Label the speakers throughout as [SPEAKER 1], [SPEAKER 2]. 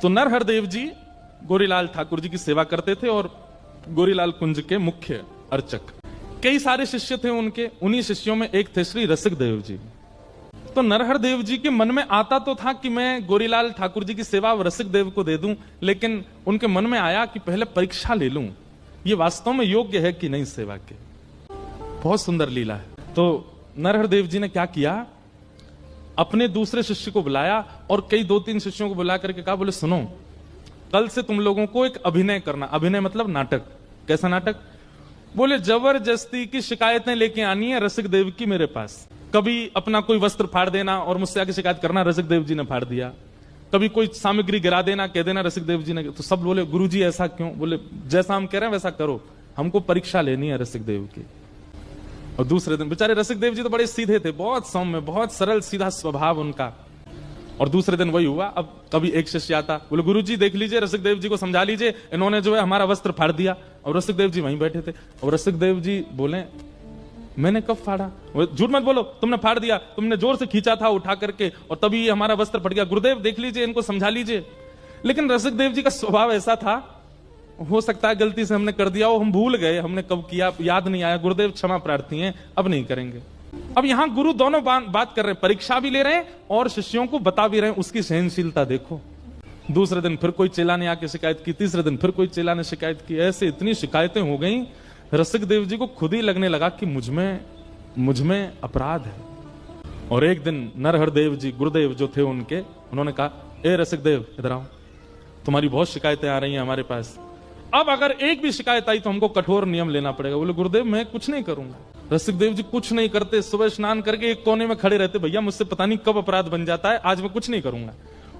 [SPEAKER 1] तो नरहरदेव जी गोरीलाल ठाकुर जी की सेवा करते थे और गोरीलाल कुंज के मुख्य अर्चक। कई सारे शिष्य थे उनके, उन्हीं शिष्यों में एक थे श्री रसिक देव जी। तो नरहरदेव जी के मन में आता तो था कि मैं गोरीलाल ठाकुर जी की सेवा रसिक देव को दे दूं, लेकिन उनके मन में आया कि पहले परीक्षा ले लूं, ये वास्तव में योग्य है कि नहीं सेवा के। बहुत सुंदर लीला है। तो नरहरदेव जी ने क्या किया, अपने दूसरे शिष्य को बुलाया और कई 2-3 शिष्यों को बुला करके कहा, बोले सुनो, कल से तुम लोगों को एक अभिनय करना। अभिनय मतलब नाटक। कैसा नाटक? बोले जबरदस्ती की शिकायतें लेके आनी है रसिक देव की मेरे पास। कभी अपना कोई वस्त्र फाड़ देना और मुझसे आके शिकायत करना, रसिक देव जी ने फाड़ दिया। कभी कोई सामग्री गिरा देना, कह देना रसिक देव जी ने। तो सब बोले गुरुजी ऐसा क्यों? बोले जैसा हम कह रहे हैं वैसा करो, हमको परीक्षा लेनी है रसिक देव की। और दूसरे दिन बेचारे रसिक देव जी तो बड़े सीधे थे, बहुत सौम्य, बहुत सरल सीधा स्वभाव उनका। और दूसरे दिन वही हुआ। अब कभी एक शिष्य आता, बोले गुरुजी देख लीजिए, रसिक देव जी को समझा लीजिए, इन्होंने जो है हमारा वस्त्र फाड़ दिया। और रसिक देव जी वहीं बैठे थे। और रसिक देव जी बोले मैंने कब फाड़ा? झूठ मत बोलो, तुमने फाड़ दिया, तुमने जोर से खींचा था उठा करके और तभी हमारा वस्त्र फट गया। गुरुदेव देख लीजिए, इनको समझा लीजिए। लेकिन रसिक देव जी का स्वभाव ऐसा था, हो सकता है गलती से हमने कर दिया हो, हम भूल गए, हमने कब किया याद नहीं आया, गुरुदेव क्षमा प्रार्थी हैं, अब नहीं करेंगे। अब यहां गुरु दोनों बात कर रहे हैं, परीक्षा भी ले रहे हैं और शिष्यों को बता भी रहे हैं। उसकी सहनशीलता देखो। दूसरे दिन फिर कोई चेला ने आके शिकायत की, तीसरे दिन फिर कोई चेला ने शिकायत की। ऐसे इतनी शिकायतें हो गई, रसिक देव जी को खुद ही लगने लगा कि मुझ में अपराध है। और एक दिन नरहरदेव जी गुरुदेव जो थे उनके, उन्होंने कहा, ए रसिक देव इधर आओ, तुम्हारी बहुत शिकायतें आ रही हैं हमारे पास, अब अगर एक भी शिकायत आई तो हमको कठोर नियम लेना पड़ेगा। बोले गुरुदेव मैं कुछ नहीं करूंगा। रसिक देव जी कुछ नहीं करते, सुबह स्नान करके एक कोने में खड़े रहते, भैया मुझसे पता नहीं कब अपराध बन जाता है, आज मैं कुछ नहीं करूंगा।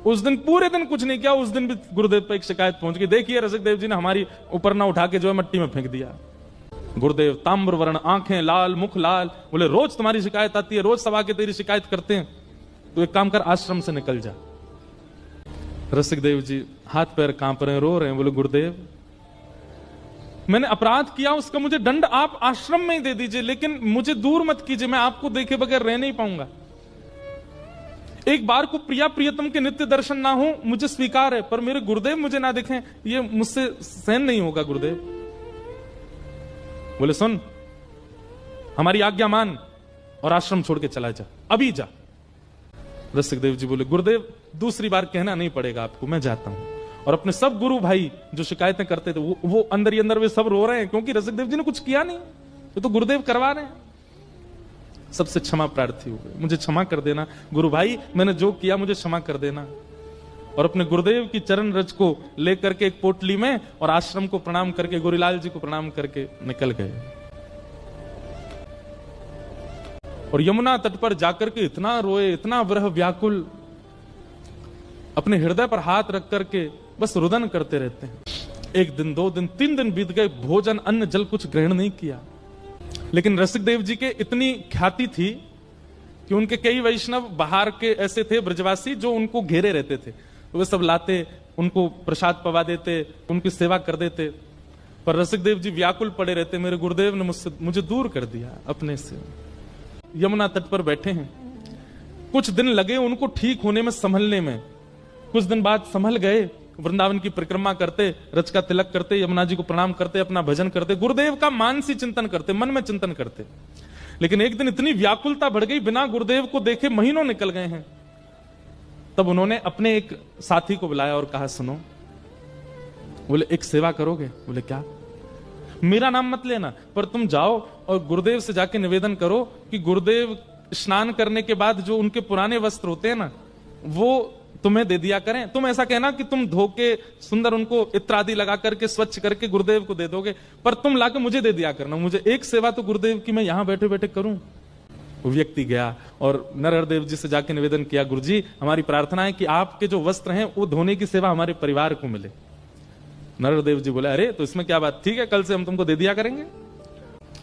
[SPEAKER 1] उस दिन पूरे दिन कुछ नहीं किया। उस दिन भी गुरुदेव पर एक शिकायत पहुंच गई, देखिए रसिक देव जी ने हमारी ऊपर ना उठा के जो है मट्टी में फेंक दिया। गुरुदेव ताम्र वर्ण, आंखें लाल, मुख लाल। बोले रोज तुम्हारी शिकायत आती है, रोज सब आके तेरी शिकायत करते हैं, तो एक काम कर, आश्रम से निकल जा। रसिक देव जी हाथ पैर कांप रहे हैं, रो रहे हैं। बोले गुरुदेव मैंने अपराध किया, उसका मुझे दंड आप आश्रम में ही दे दीजिए, लेकिन मुझे दूर मत कीजिए, मैं आपको देखे बगैर रह नहीं पाऊंगा। एक बार को प्रिया प्रियतम के नित्य दर्शन ना हो मुझे स्वीकार है, पर मेरे गुरुदेव मुझे ना दिखें, ये मुझसे सहन नहीं होगा गुरुदेव। बोले सुन, हमारी आज्ञा मान और आश्रम छोड़ के चला जा, अभी जा। रसिक देव जी बोले गुरुदेव दूसरी बार कहना नहीं पड़ेगा आपको, मैं जाता हूं। और अपने सब गुरु भाई जो शिकायतें करते थे वो अंदर ही अंदर वे सब रो रहे हैं, क्योंकि रसिक देव जी ने कुछ किया नहीं, ये तो गुरुदेव करवा रहे हैं। सबसे क्षमा प्रार्थी हो गए, मुझे क्षमा कर देना गुरु भाई, मैंने जो किया मुझे क्षमा कर देना। और अपने गुरुदेव की चरण रज को लेकर के एक पोटली में और आश्रम को प्रणाम करके, गोरीलाल जी को प्रणाम करके निकल गए। और यमुना तट पर जाकर के इतना रोए, इतना विरह व्याकुल, अपने हृदय पर हाथ रख करके बस रुदन करते रहते हैं। 1 दिन 2 दिन 3 दिन बीत गए, भोजन अन्न जल कुछ ग्रहण नहीं किया। लेकिन रसिक देव जी के इतनी ख्याति थी कि उनके कई वैष्णव बाहर के ऐसे थे ब्रजवासी जो उनको घेरे रहते थे, तो वे सब लाते, उनको प्रसाद पवा देते, उनकी सेवा कर देते। पर रसिक देव जी व्याकुल पड़े रहते, मेरे गुरुदेव ने मुझे दूर कर दिया अपने से। यमुना तट पर बैठे हैं, कुछ दिन लगे उनको ठीक होने में, संभलने में। कुछ दिन बाद संभल गए, वृंदावन की परिक्रमा करते, रच का तिलक करते, यमुना जी को प्रणाम करते, अपना भजन करते, गुरुदेव का मानसी चिंतन करते, मन में चिंतन करते। लेकिन एक दिन इतनी व्याकुलता बढ़ गई, बिना गुरुदेव को देखे महीनों निकल गए हैं। तब उन्होंने अपने एक साथी को बुलाया और कहा सुनो, बोले एक सेवा करोगे? बोले क्या? मेरा नाम मत लेना, पर तुम जाओ और गुरुदेव से जाके निवेदन करो कि गुरुदेव स्नान करने के बाद जो उनके पुराने वस्त्र होते हैं ना, वो तुम्हें दे दिया करें। तुम ऐसा कहना कि तुम धो के सुंदर उनको इत्र आदि लगा करके स्वच्छ करके गुरुदेव को दे दोगे, पर तुम लाके मुझे दे दिया करना, मुझे एक सेवा तो गुरुदेव की मैं यहां बैठे बैठे करूं। वो व्यक्ति गया और नरहरदेव जी से जाके निवेदन किया, गुरुजी हमारी प्रार्थना है कि आपके जो वस्त्र हैं वो धोने की सेवा हमारे परिवार को मिले। नरहरदेव जी बोले अरे तो इसमें क्या बात, ठीक है कल से हम तुमको दे दिया करेंगे।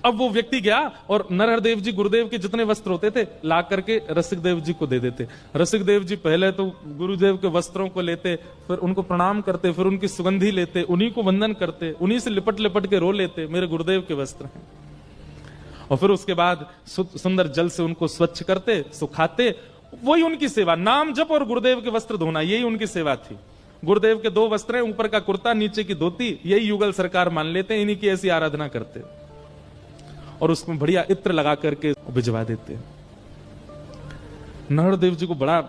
[SPEAKER 1] अब वो व्यक्ति गया और नरहरदेव जी गुरुदेव के जितने वस्त्र होते थे ला करके रसिक देव जी को दे देते। रसिक देव जी पहले तो गुरुदेव के वस्त्रों को लेते, फिर उनको प्रणाम करते, फिर उनकी सुगंधी लेते, उन्हीं को वंदन करते, उन्हीं से लिपट लिपट के रो लेते, मेरे गुरुदेव के वस्त्र हैं। और फिर उसके बाद सुंदर जल से उनको स्वच्छ करते, सुखाते, वही उनकी सेवा, नाम जप और गुरुदेव के वस्त्र धोना, यही उनकी सेवा थी। गुरुदेव के 2 वस्त्र हैं, ऊपर का कुर्ता, नीचे की धोती, यही युगल सरकार मान लेते हैं, इन्हीं की ऐसी आराधना करते और उसमें बढ़िया इत्र लगा करके भिजवा देते। नरहरदेव जी को बड़ा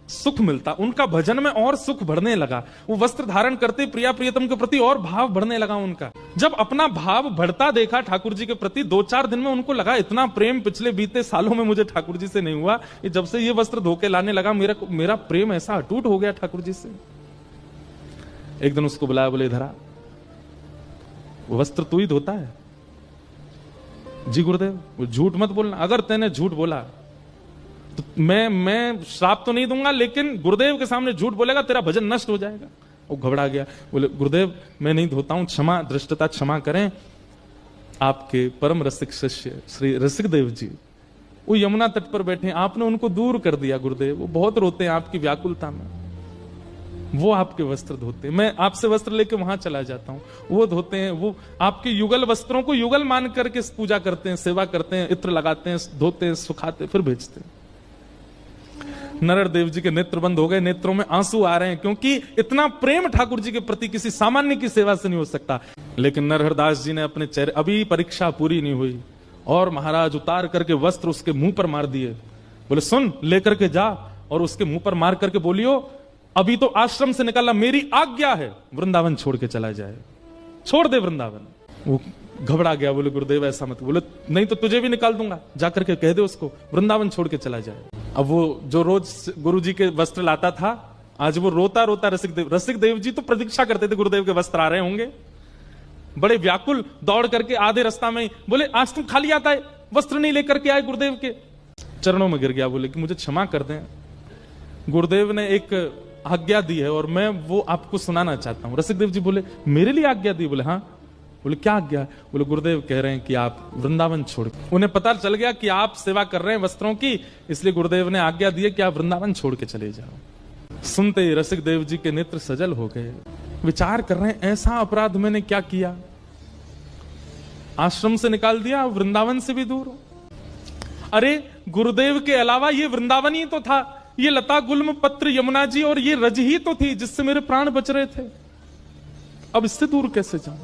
[SPEAKER 1] सुख मिलता, उनका भजन में और सुख बढ़ने लगा। वो वस्त्र धारण करते प्रिया प्रियतम के प्रति और भाव बढ़ने लगा उनका। जब अपना भाव बढ़ता देखा ठाकुर जी के प्रति, 2-4 दिन में उनको लगा इतना प्रेम पिछले बीते सालों में मुझे ठाकुर जी से नहीं हुआ, जब से ये वस्त्र धोके लाने लगा मेरा प्रेम ऐसा अटूट हो गया ठाकुर जी से। एक दिन उसको बुलाया, बोले इधर आ, वस्त्र तू ही धोता है? जी गुरुदेव। झूठ मत बोलना, अगर तैने झूठ बोला तो मैं श्राप तो नहीं दूंगा, लेकिन गुरुदेव के सामने झूठ बोलेगा तेरा भजन नष्ट हो जाएगा। वो घबरा गया, बोले गुरुदेव मैं नहीं धोता हूं, क्षमा, दृष्टता क्षमा करें। आपके परम रसिक शिष्य श्री रसिक देव जी वो यमुना तट पर बैठे, आपने उनको दूर कर दिया गुरुदेव, वो बहुत रोते हैं आपकी व्याकुलता में, वो आपके वस्त्र धोते हैं, मैं आपसे वस्त्र लेके वहां चला जाता हूं, वो धोते हैं, वो आपके युगल वस्त्रों को युगल मान करके पूजा करते हैं, सेवा करते हैं, इत्र लगाते हैं, धोते हैं, सुखाते, फिर भेजते हैं। नरहरदेव जी के नेत्र बंद हो गए, नेत्रों में आंसू आ रहे हैं, क्योंकि इतना प्रेम ठाकुर जी के प्रति किसी सामान्य की सेवा से नहीं हो सकता। लेकिन नरहरदास जी ने अपने चेहरे, अभी परीक्षा पूरी नहीं हुई और महाराज उतार करके वस्त्र उसके मुंह पर मार दिए। बोले सुन, लेकर के जा और उसके मुंह पर मार करके बोलियो अभी तो आश्रम से निकलना मेरी आज्ञा है, वृंदावन छोड़ के चला जाए, छोड़ दे वृंदावन। वो घबरा गया, बोले गुरुदेव ऐसा मत। बोले नहीं तो तुझे भी निकाल दूंगा, जाकर के कह दे उसको वृंदावन छोड़ के चला जाए। अब वो जो रोज गुरु जी के वस्त्र लाता था, आज वो रोता रोता रसिक देव जी तो प्रतीक्षा करते थे गुरुदेव के वस्त्र आ रहे होंगे, बड़े व्याकुल दौड़ करके आधे रास्ता में बोले आज तुम खाली आता है, वस्त्र नहीं लेकर के आए गुरुदेव के चरणों में गिर गया, बोले कि मुझे क्षमा कर दें, गुरुदेव ने एक आज्ञा दी है और मैं वो आपको सुनाना चाहता हूं। रसिक देव जी बोले मेरे लिए आज्ञा दी? बोले हाँ। बोले क्या आज्ञा? बोले गुरुदेव कह रहे हैं कि आप वृंदावन छोड़, उन्हें पता चल गया कि आप सेवा कर रहे हैं वस्त्रों की, इसलिए गुरुदेव ने आज्ञा दी है कि आप वृंदावन छोड़ के चले जाओ। सुनते ही रसिक देव जी के नेत्र सजल हो गए, विचार कर रहे हैं ऐसा अपराध मैंने क्या किया, आश्रम से निकाल दिया, वृंदावन से भी दूर। अरे गुरुदेव के अलावा ये वृंदावन ही तो था, ये लता गुल्म पत्र यमुना जी और ये रज ही तो थी जिससे मेरे प्राण बच रहे थे, अब इससे दूर कैसे जाऊं?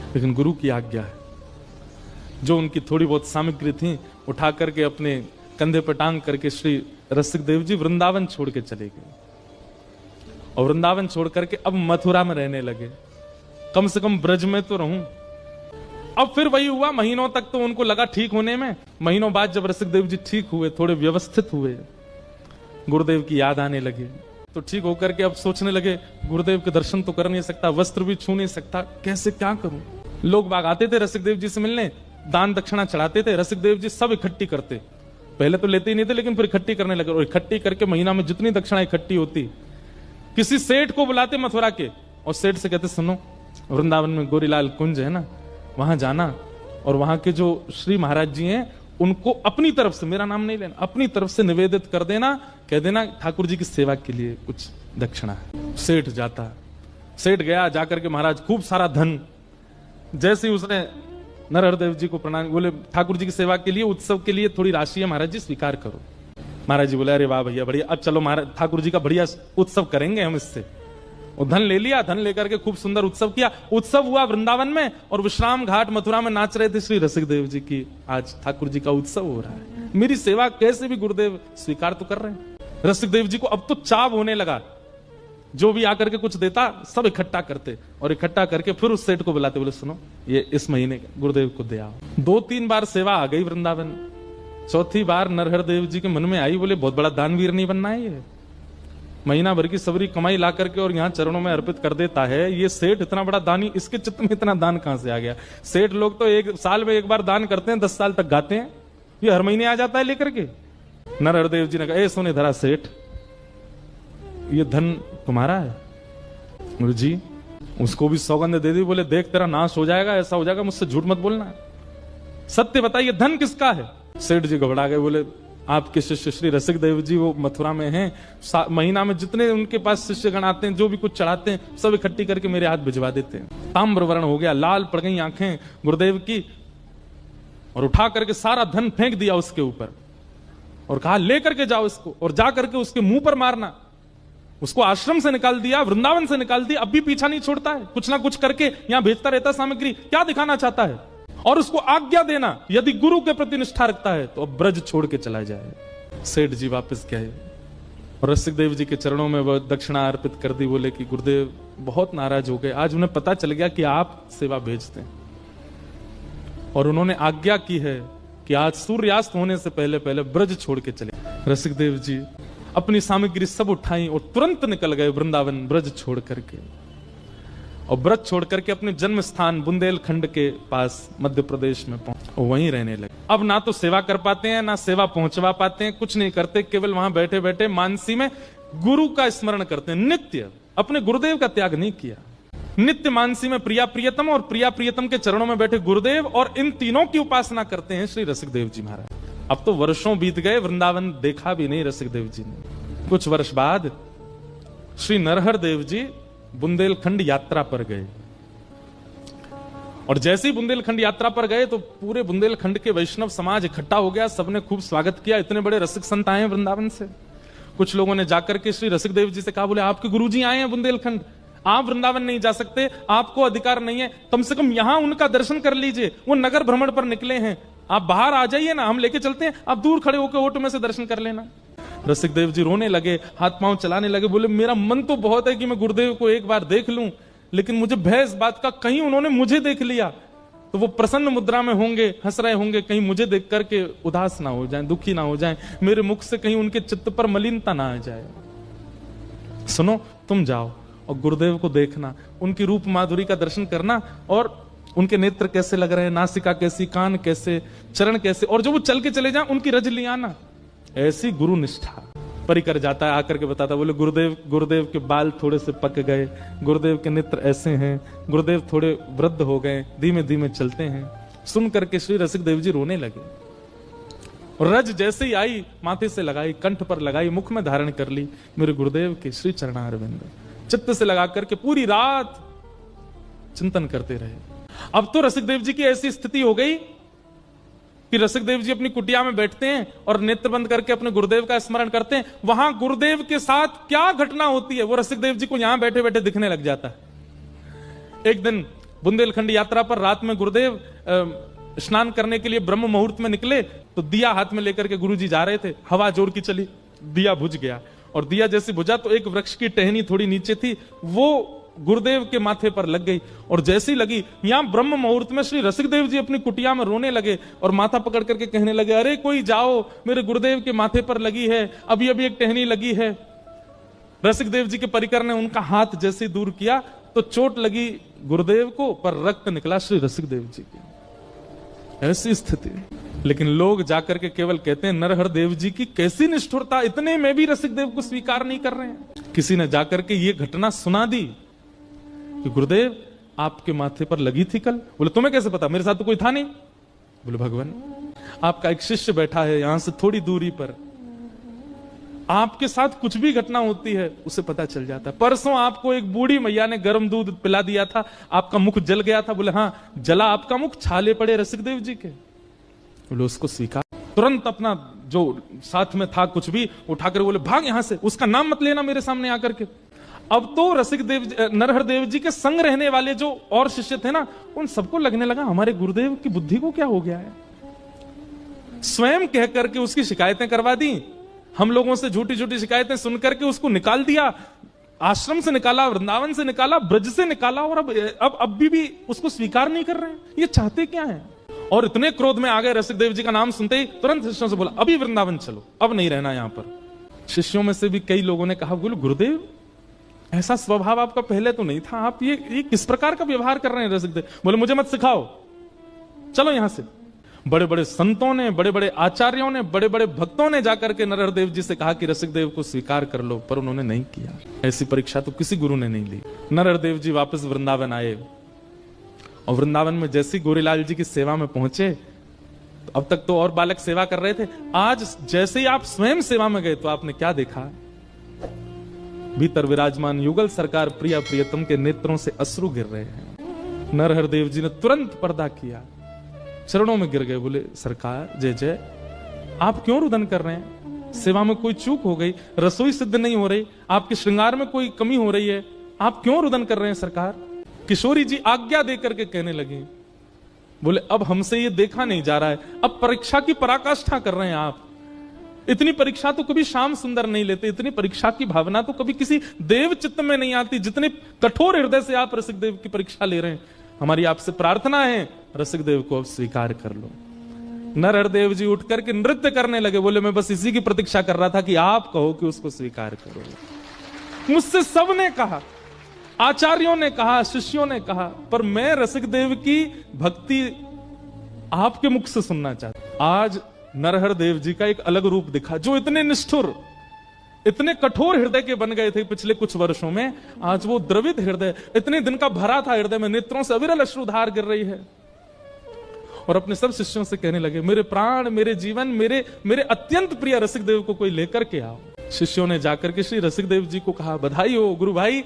[SPEAKER 1] लेकिन गुरु की आज्ञा है, जो उनकी थोड़ी बहुत सामग्री थी उठा करके अपने कंधे पर टांग करके श्री रसिक देव जी वृंदावन छोड़ के चले गए और वृंदावन छोड़ करके अब मथुरा में रहने लगे। कम से कम ब्रज में तो रहूं। अब फिर वही हुआ, महीनों तक तो उनको लगा ठीक होने में, महीनों बाद जब रसिक देव जी ठीक हुए, थोड़े व्यवस्थित हुए, गुरुदेव की याद आने लगे, तो ठीक होकर के अब सोचने लगे गुरुदेव के दर्शन तो कर नहीं सकता, वस्त्र भी छू नहीं सकता, कैसे क्या करूं? लोग बाग आते थे रसिक देव जी से मिलने, दान दक्षिणा चढ़ाते थे, रसिक देव जी सब इकट्ठी करते, पहले तो लेते ही नहीं थे लेकिन फिर इकट्ठी करने लगे, और इकट्ठी करके महीना में जितनी दक्षिणा इकट्ठी होती, किसी सेठ को बुलाते मथुरा के और सेठ से कहते सुनो वृंदावन में गोरीलाल कुंज है ना, वहां जाना और वहां के जो श्री महाराज जी हैं उनको अपनी तरफ से, मेरा नाम नहीं लेना, अपनी तरफ से निवेदित कर देना, कह देना ठाकुर जी की सेवा के लिए कुछ दक्षिणा है। सेठ जाता, सेठ गया, जाकर के महाराज खूब सारा धन, जैसे ही उसने नरहरदेव जी को प्रणाम, बोले ठाकुर जी की सेवा के लिए, उत्सव के लिए थोड़ी राशि है महाराज जी, स्वीकार करो। महाराज जी बोले अरे वाह भैया बढ़िया, अब चलो महाराज ठाकुर जी का बढ़िया उत्सव करेंगे हम इससे। और धन ले लिया, धन लेकर के खूब सुंदर उत्सव किया। उत्सव हुआ वृंदावन में और विश्राम घाट मथुरा में नाच रहे थे श्री रसिक देव जी की आज ठाकुर जी का उत्सव हो रहा है, मेरी सेवा कैसे भी गुरुदेव स्वीकार तो कर रहे हैं। रसिक देव जी को अब तो चाव होने लगा, जो भी आकर के कुछ देता सब इकट्ठा करते और इकट्ठा करके फिर उस सेठ को बुलाते, बोले सुनो ये इस महीने गुरुदेव को दे आओ। 2-3 बार सेवा आ गई वृंदावन, चौथी बार नरहरदेव जी के मन में आई, बोले बहुत बड़ा दानवीर नहीं बनना है, ये महीना भर की सबरी कमाई ला करके और यहाँ चरणों में अर्पित कर देता है, ये सेठ इतना बड़ा दानी, इसके चित्त में इतना दान कहां से आ गया? सेठ लोग तो 1 साल में 1 बार दान करते हैं, 10 साल तक गाते हैं, ये हर महीने आ जाता है लेकर के। नरहरदेव जी ने कहा ए सुने धरा सेठ, ये धन तुम्हारा है? बोले जी। उसको भी सौगंध दे दी, बोले देख तेरा नाश हो जाएगा, ऐसा हो जाएगा, मुझसे झूठ मत बोलना, सत्य बताइए धन किसका है? सेठ जी घबरा गए, बोले आपके शिष्य श्री रसिक देव जी वो मथुरा में हैं, महीना में जितने उनके पास शिष्यगण आते हैं जो भी कुछ चढ़ाते हैं सब इकट्ठी करके मेरे हाथ भिजवा देते हैं। ताम्र वर्ण हो गया, लाल पड़ गई आंखें गुरुदेव की, और उठा करके सारा धन फेंक दिया उसके ऊपर और कहा लेकर के जाओ इसको और जा करके उसके मुंह पर मारना। उसको आश्रम से निकाल दिया, वृंदावन से निकाल दिया, अब भी पीछा नहीं छोड़ता है, कुछ ना कुछ करके यहां भेजता रहता सामग्री। क्या दिखाना चाहता है? और उसको आज्ञा देना, यदि गुरु के प्रति निष्ठा रखता है तो अब ब्रज छोड़ के चला जाए। सेठ जी वापस गए और रसिक देव जी के चरणों में वह दक्षिणा अर्पित कर दी। बोले कि गुरुदेव बहुत नाराज हो गए, आज उन्हें पता चल गया कि आप सेवा भेजते हैं और उन्होंने आज्ञा की है कि आज सूर्यास्त होने से पहले पहले ब्रज छोड़ के चले। रसिक देव जी अपनी सामग्री सब उठाई और तुरंत निकल गए वृंदावन ब्रज छोड़ करके, और ब्रज छोड़ करके अपने जन्म स्थान बुंदेलखंड के पास मध्य प्रदेश में पहुंचे और वहीं रहने लगे। अब ना तो सेवा कर पाते हैं, ना सेवा पहुंचवा पाते हैं, कुछ नहीं करते, केवल वहां बैठे बैठे मानसी में गुरु का स्मरण करते हैं। नित्य अपने गुरुदेव का त्याग नहीं किया, नित्य मानसी में प्रिया प्रियतम और प्रिया प्रियतम के चरणों में बैठे गुरुदेव और इन तीनों की उपासना करते हैं श्री रसिक देव जी महाराज। अब तो वर्षों बीत गए, वृंदावन देखा भी नहीं रसिक देव जी ने। कुछ वर्ष बाद श्री नरहर देव जी बुंदेलखंड यात्रा पर गए, और जैसे ही बुंदेलखंड यात्रा पर गए तो पूरे बुंदेलखंड के वैष्णव समाज इकट्ठा हो गया, सबने खूब स्वागत किया। इतने बड़े रसिक संत आए हैं वृंदावन से। कुछ लोगों ने जाकर के श्री रसिक देव जी से कहा, बोले आपके गुरुजी आए हैं बुंदेलखंड, आप वृंदावन नहीं जा सकते, आपको अधिकार नहीं है, कम से कम यहां उनका दर्शन कर लीजिए, वो नगर भ्रमण पर निकले हैं, आप बाहर आ जाइए ना, हम लेके चलते हैं, आप दूर खड़े होकर ओटो में से दर्शन कर लेना। रसिक देव जी रोने लगे, हाथ पांव चलाने लगे, बोले मेरा मन तो बहुत है कि मैं गुरुदेव को एक बार देख लूं, लेकिन मुझे भय इस बात का कहीं उन्होंने मुझे देख लिया तो वो प्रसन्न मुद्रा में होंगे, हंस रहे होंगे, कहीं मुझे देख करके उदास ना हो जाए, दुखी ना हो जाए, मेरे मुख से कहीं उनके चित्त पर मलिनता ना आ जाए। सुनो, तुम जाओ और गुरुदेव को देखना, उनकी रूप माधुरी का दर्शन करना, और उनके नेत्र कैसे लग रहे हैं, नासिका कैसी, कान कैसे, चरण कैसे, और जो वो चल के चले जाएं उनकी रज ले आना। ऐसी गुरु निष्ठा। परिकर जाता है, आकर के बताता, बोले गुरुदेव के बाल थोड़े से पक गए, गुरुदेव के नेत्र ऐसे हैं, गुरुदेव थोड़े वृद्ध हो गए, धीमे धीमे चलते हैं। सुन करके श्री रसिक देव जी रोने लगे, और रज जैसे ही आई माथे से लगाई, कंठ पर लगाई, मुख में धारण कर ली मेरे गुरुदेव के श्री चरणारविंद, चित्त से लगा करके पूरी रात चिंतन करते रहे। अब तो रसिक देव जी की ऐसी स्थिति हो गई कि रसिक देव जी अपनी कुटिया में बैठते हैं और नेत्र बंद करके अपने गुरुदेव का स्मरण करते हैं। वहां गुरुदेव के साथ क्या घटना होती है वो रसिक देव जी को यहां बैठे बैठे दिखने लग जाता है। एक दिन बुंदेलखंड यात्रा पर रात में गुरुदेव स्नान करने के लिए ब्रह्म मुहूर्त में निकले, तो दिया हाथ में लेकर के गुरुजी जा रहे थे, हवा जोर की चली, दिया बुझ गया, और दिया जैसे बुझा तो एक वृक्ष की टहनी थोड़ी नीचे थी, वो गुरुदेव के माथे पर लग गई, और जैसी लगी यहां ब्रह्म मुहूर्त में श्री रसिक देव जी अपनी कुटिया में रोने लगे और माथा पकड़ करके कहने लगे, अरे कोई जाओ, मेरे गुरुदेव के माथे पर लगी है, अभी अभी एक टहनी लगी है। रसिक देव जी के परिकर ने उनका हाथ जैसे दूर किया तो चोट लगी गुरुदेव को, पर रक्त निकला श्री रसिक देव जी की। ऐसी स्थिति। लेकिन लोग जाकर के केवल कहते हैं, नरहर देव जी की कैसी निष्ठुरता, इतने में भी रसिक देव को स्वीकार नहीं कर रहे हैं। किसी ने जाकर के ये घटना सुना दी कि गुरुदेव आपके माथे पर लगी थी कल। बोले तुम्हें कैसे पता, मेरे साथ तो कोई था नहीं। बोले भगवान, आपका एक शिष्य बैठा है यहां से थोड़ी दूरी पर, आपके साथ कुछ भी घटना होती है उसे पता चल जाता है। परसों आपको एक बूढ़ी मैया ने गर्म दूध पिला दिया था, आपका मुख जल गया था। बोले हाँ, जला आपका मुख, छाले पड़े रसिक देव जी के। बोले उसको स्वीकार। तुरंत अपना जो साथ में था कुछ भी उठाकर बोले भाग यहां से, उसका नाम मत लेना मेरे सामने आकर के। अब तो रसिक देव नरहर देव जी के संग रहने वाले जो और शिष्य थे ना, उन सबको लगने लगा हमारे गुरुदेव की बुद्धि को क्या हो गया है। स्वयं कह करके उसकी शिकायतें करवा दी, हम लोगों से झूठी झूठी शिकायतें सुन करके उसको निकाल दिया, आश्रम से निकाला, वृंदावन से निकाला, ब्रज से निकाला, और अब भी उसको स्वीकार नहीं कर रहे हैं। ये चाहते क्या है। और इतने क्रोध में आ गए, रसिक देव जी का नाम सुनते ही तुरंत शिष्यों से बोला, अभी वृंदावन चलो, अब नहीं रहना यहां पर। शिष्यों में से भी कई लोगों ने कहा, बोलो गुरुदेव ऐसा स्वभाव आपका पहले तो नहीं था, आप ये किस प्रकार का व्यवहार कर रहे हैं रसिक देव। बोले मुझे मत सिखाओ, चलो यहां से। बड़े बड़े संतों ने, बड़े बड़े आचार्यों ने, बड़े बड़े भक्तों ने जाकर के नरहर देव जी से कहा कि रसिक देव को स्वीकार कर लो, पर उन्होंने नहीं किया। ऐसी परीक्षा तो किसी गुरु ने नहीं ली। नरहर देव जी वापस वृंदावन आए, और वृंदावन में जैसे गोरीलाल जी की सेवा में पहुंचे, तो अब तक तो और बालक सेवा कर रहे थे, आज जैसे ही आप स्वयं सेवा में गए तो आपने क्या देखा, भीतर विराजमान युगल सरकार प्रिया प्रियतम के नेत्रों से अश्रु गिर रहे हैं। नरहर देव जी ने तुरंत पर्दा किया, चरणों में गिर गए, बोले सरकार जय जय, आप क्यों रुदन कर रहे हैं, सेवा में कोई चूक हो गई, रसोई सिद्ध नहीं हो रही, आपके श्रृंगार में कोई कमी हो रही है, आप क्यों रुदन कर रहे हैं सरकार? किशोरी जी आज्ञा देकर के कहने लगी, बोले अब हमसे ये देखा नहीं जा रहा है, अब परीक्षा की पराकाष्ठा कर रहे हैं आप। इतनी परीक्षा तो कभी श्याम सुंदर नहीं लेते, इतनी परीक्षा की भावना तो कभी किसी देव चित्त में नहीं आती, जितने कठोर हृदय से आप रसिक देव की परीक्षा ले रहे हैं। हमारी आपसे प्रार्थना है, रसिक देव को अब स्वीकार कर लो। नरहरदेव जी उठ करके नृत्य करने लगे, बोले मैं बस इसी की प्रतीक्षा कर रहा था कि आप कहो कि उसको स्वीकार करो। मुझसे सबने कहा, आचार्यों ने कहा, शिष्यों ने कहा, पर मैं रसिक देव की भक्ति आपके मुख से सुनना चाहता। आज नरहरदेव जी का एक अलग रूप दिखा, जो इतने निष्ठुर, इतने कठोर हृदय के बन गए थे पिछले कुछ वर्षों में, आज वो द्रवित हृदय, इतने दिन का भरा था हृदय में, नेत्रों से अविरल अश्रुधार गिर रही है। और अपने सब शिष्यों से कहने लगे, मेरे प्राण, मेरे जीवन, मेरे अत्यंत प्रिय रसिक देव को कोई लेकर के आओ। शिष्यों ने जाकर के श्री रसिक देव जी को कहा, बधाई हो गुरु भाई,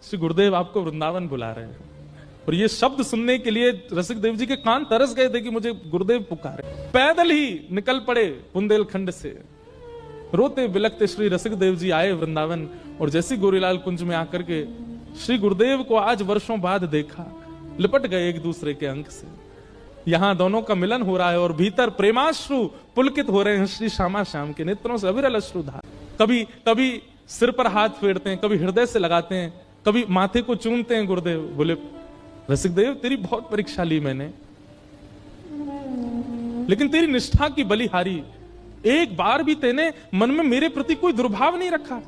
[SPEAKER 1] श्री गुरुदेव आपको वृंदावन बुला रहे हैं। और ये शब्द सुनने के लिए रसिक देव जी के कान तरस गए थे कि मुझे गुरुदेव पुकारे। पैदल ही निकल पड़े बुंदेलखंड से, रोते बिलखते श्री रसिक देव जी आए वृंदावन। और जैसी गोरीलाल कुंज में आकर के श्री गुरुदेव को आज वर्षों बाद देखा, लिपट गए एक दूसरे के अंक से। यहां दोनों का मिलन हो रहा है और भीतर प्रेमाश्रु पुलकित हो रहे हैं श्री श्यामा श्याम के नेत्रों से अविरल अश्रुधार। कभी सिर पर हाथ फेरते हैं, कभी हृदय से लगाते हैं, कभी माथे को चूमते हैं। गुरुदेव बोले, रसिक देव तेरी बहुत परीक्षा ली मैंने, लेकिन तेरी निष्ठा की बलिहारी, एक बार भी तेने मन में मेरे प्रति कोई दुर्भाव नहीं रखा।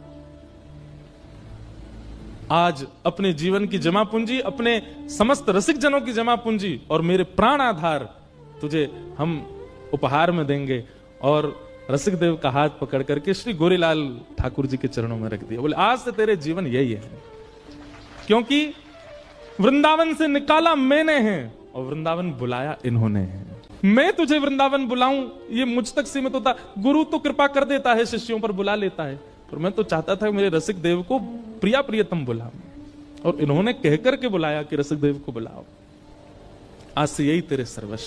[SPEAKER 1] आज अपने जीवन की जमा पूंजी, अपने समस्त रसिक जनों की जमा पूंजी और मेरे प्राण आधार तुझे हम उपहार में देंगे। और रसिक देव का हाथ पकड़ करके श्री गोरीलाल ठाकुर जी के चरणों में रख दिया। बोले, आज से तेरे जीवन यही है, क्योंकि वृंदावन से निकाला मैंने है और वृंदावन बुलाया इन्होंने है। मैं तुझे वृंदावन बुलाऊं ये मुझ तक सीमित होता। गुरु तो कृपा कर देता है, शिष्यों पर बुला लेता है, पर मैं तो चाहता था मेरे रसिक देव को प्रिया प्रियतम बुलाऊं, और इन्होंने कहकर के बुलाया कि रसिक देव को बुलाओ। आज से यही तेरे सर्वस्व।